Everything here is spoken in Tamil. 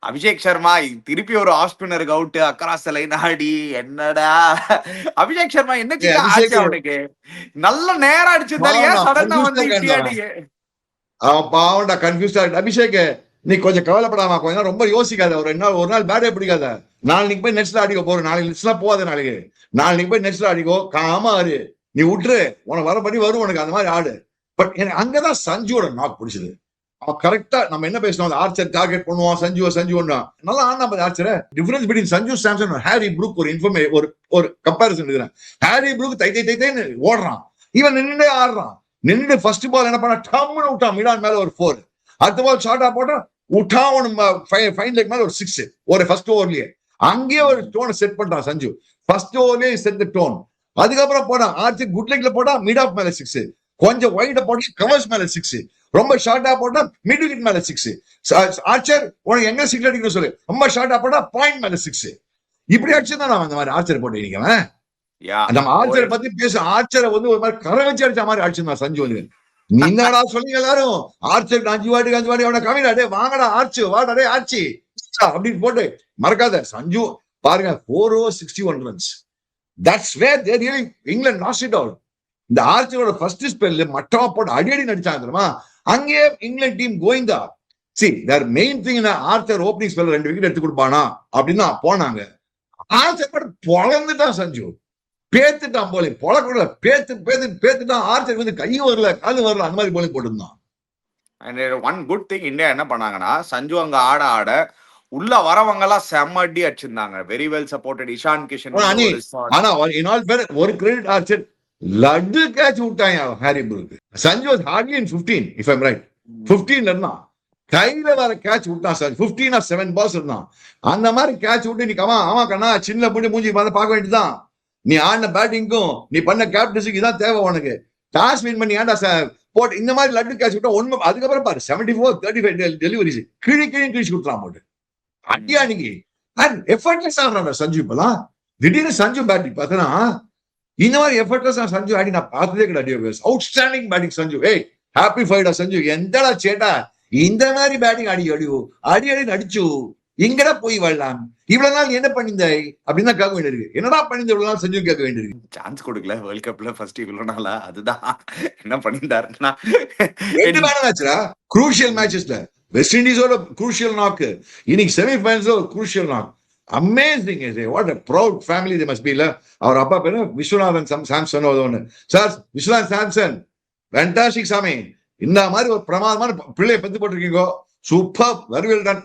அபிஷேக் சர்மா திருப்பி ஒரு ஆஃப் ஸ்பின்னருக்கு அவுட் அக்ராஸ் லைன் ஆடி என்னடா அபிஷேக் சர்மா என்ன கிட்ட ஆச்சு அவனுக்கு நல்ல நேரம் அடிச்சிருந்தாரு ஏன் சடனா வந்து இப்படி அடிங்க அவன் பாவண்டா கன்ஃபியூஸ்டா அபிஷேக் நீ கொஞ்சம் கவலைப்படாம கொஞ்சம் ரொம்ப யோசிக்காத ஒரு நாள் பேட்டே பிடிக்காத நாளைக்கு போய் நெட்ஸ்ல அடிக்க போற நாளைக்கு நெட்ஸ்லாம் போகாத நாளைக்கு போய் நெட்ஸ்ல அடிக்கோ காமா ஆறு நீ விட்டுரு உனக்கு வரபடி வரும் உனக்கு அந்த மாதிரி ஆடு பட் எனக்கு அங்கதான் சஞ்சுவோட நாக் பிடிச்சது அவன் கரெக்டா நம்ம என்ன பேசணும் ஆர்ச்சர் டார்கெட் பண்ணுவான் சஞ்சு நல்லா ஆனா Archer difference between Sanju Samson Harry Brook ஒரு கம்பேரிசன் இருக்கிறேன் ஹாரி ப்ரூக் தைன்னு ஓடுறான் இவன் நின்றுட்டே ஆடுறான் நின்று ஃபர்ஸ்ட் பால் என்ன பண்ணா டம்னு விட்டான் மிடான் மேல ஒரு 4 அடுத்த பால் ஷார்ட்டா போட்டா விட்டா ஃபைன் லெக் மேல ஒரு 6 ஒரு ஃபர்ஸ்ட் ஓவர்லயே அங்கேயே ஒரு டோனை செட் பண்றான் சஞ்சு ஃபர்ஸ்ட் ஓவர்லயே செட் டோன் அதுக்கப்புறம் போனா ஆர்ச்சர் குட் லெக்ல போட்டா மிட் ஆஃப் மேல 6 கொஞ்சம் வைட போட்டா கவர்ஸ் மேல 6 ரொம்ப ஷார்ட்டா போட்டா மிட் விக்கெட் மேல 6 ஆர்ச்சர் உனக்கு எங்க 6 அடிக்கணும் சொல்லு ரொம்ப ஷார்ட்டா போட்டா பாயிண்ட் மேல 6 இப்படி அடிச்சுதான் நான் அந்த மாதிரி ஆர்ச்சர் போட்டு நினைக்கிறேன் நம்ம ஆர்ச்சரை பத்தி பேச ஆர்ச்சரை வந்து ஒரு மாதிரி கரை வச்சு அடிச்ச மாதிரி அடிச்சிருந்தான் சஞ்சு வந்து என்னடா சொல்லுங்க எல்லாரும் ஆர்ச்சர் 5 வாட்டி அவனை கவிடா டே வாங்கடா ஆர்ச்சு வாடா டே ஆர்ச்சி அப்படின்னு போட்டு மறக்காத சஞ்சு பாருங்க 4 over 61 runs. That's where they really England lost it all. இந்த ஆர்ச்சரோட ஃபர்ஸ்ட் ஸ்பெல்ல மட்டமா போட்டு அடி நடிச்சாங்க தெரியுமா அங்கேயே இங்கிலாந்து டீம் கோயிங் தான் their main thing Archer opening ஸ்பெல்ல 2 விக்கெட் எடுத்து கொடுப்பானா அப்படின்னு போனாங்க ஆர்ச்சர் பொழந்துட்டான் சஞ்சு பேத்துட்டான் போலிங் பொழக்கூட பேத்துட்டான் ஆர்ச்சர் வந்து கையும் வரல காலும் வரல அந்த மாதிரி போலிங் போட்டுருந்தான் ஒன் குட் திங் இந்தியா என்ன பண்ணாங்கன்னா சஞ்சு அங்க ஆட உள்ள வரவங்க எல்லாம் செம்ம அடி அடிச்சிருந்தாங்க very well supported Ishan Kishan ஆனா ஒரு கிரெடிட் ஆர்ச்சர் லட்டு கேட்ச் விட்டாங்க Harry Brook Sanju was hardly in 15 if I'm right 15 இருந்தான் கையில வர கேட்ச் விட்டான் சார் 15 or 7 balls இருந்தான் அந்த மாதிரி கேட்ச் விட்டு நீ ஆமா கண்ணா சின்ன போட்டு மூஞ்சி பார்க்க வேண்டியதுதான் நீ ஆடின பேட்டிங்கும் நீ பண்ண கேப்டன்சிக்கு இதான் தேவை உனக்கு டாஸ் வின் பண்ணி ஏன்டா சார் போட்டு இந்த மாதிரி லட்டு கேட்ச் விட்டா ஒண்ணு அதுக்கப்புறம் பாரு 74-35 டெலிவரிஸ் கிழிச்சு கொடுத்துறான் போட்டு அடியானிக்கு எஃபர்ட்லெஸ் ஆடுறான் சஞ்சு இப்பெல்லாம் திடீர்னு சஞ்சு பேட்டிங் பார்த்தனா இந்த மாதிரி எஃபர்ட்லெஸ் சஞ்சு ஆடி நான் பார்த்ததே கிடையாது அவுட்ஸ்டாண்டிங் பேட்டிங் சஞ்சு ஏய் ஹாப்பி ஃபைடா சஞ்சு எந்தடா சேட்டா இந்த மாதிரி பேட்டிங் அடி நடிச்சு எங்கடா போய் வரலாம் இவ்வளவு நாள் என்ன பண்ணிருந்தாய் அப்படின்னு கேட்க வேண்டியிருக்கு என்னடா பண்ணிருந்த இவ்வளவு நாள் செஞ்சு கேட்க வேண்டியிருக்கு சான்ஸ் கொடுக்கல வேர்ல்ட் கப்ல ஃபர்ஸ்ட் இவ்வளவு நாளா அதுதான் என்ன பண்ணிருந்தாருன்னா குரூஷியல் மேட்சஸ்ல வெஸ்ட் இண்டீஸோட குரூஷியல் நாக்கு இன்னைக்கு செமிஃபைனல்ஸ் ஒரு crucial knock amazing what a proud family they must be இல்ல அவர் அப்பா பேரு விஸ்வநாதன் சாம்சன் ஒன்னு சார் விஸ்வநாதன் சாம்சன் ஃபேண்டாஸ்டிக் சாமி இந்த மாதிரி ஒரு பிரமாதமான பிள்ளையை பத்தி போட்டிருக்கீங்க சூப்பர் வெரி வெல் டன்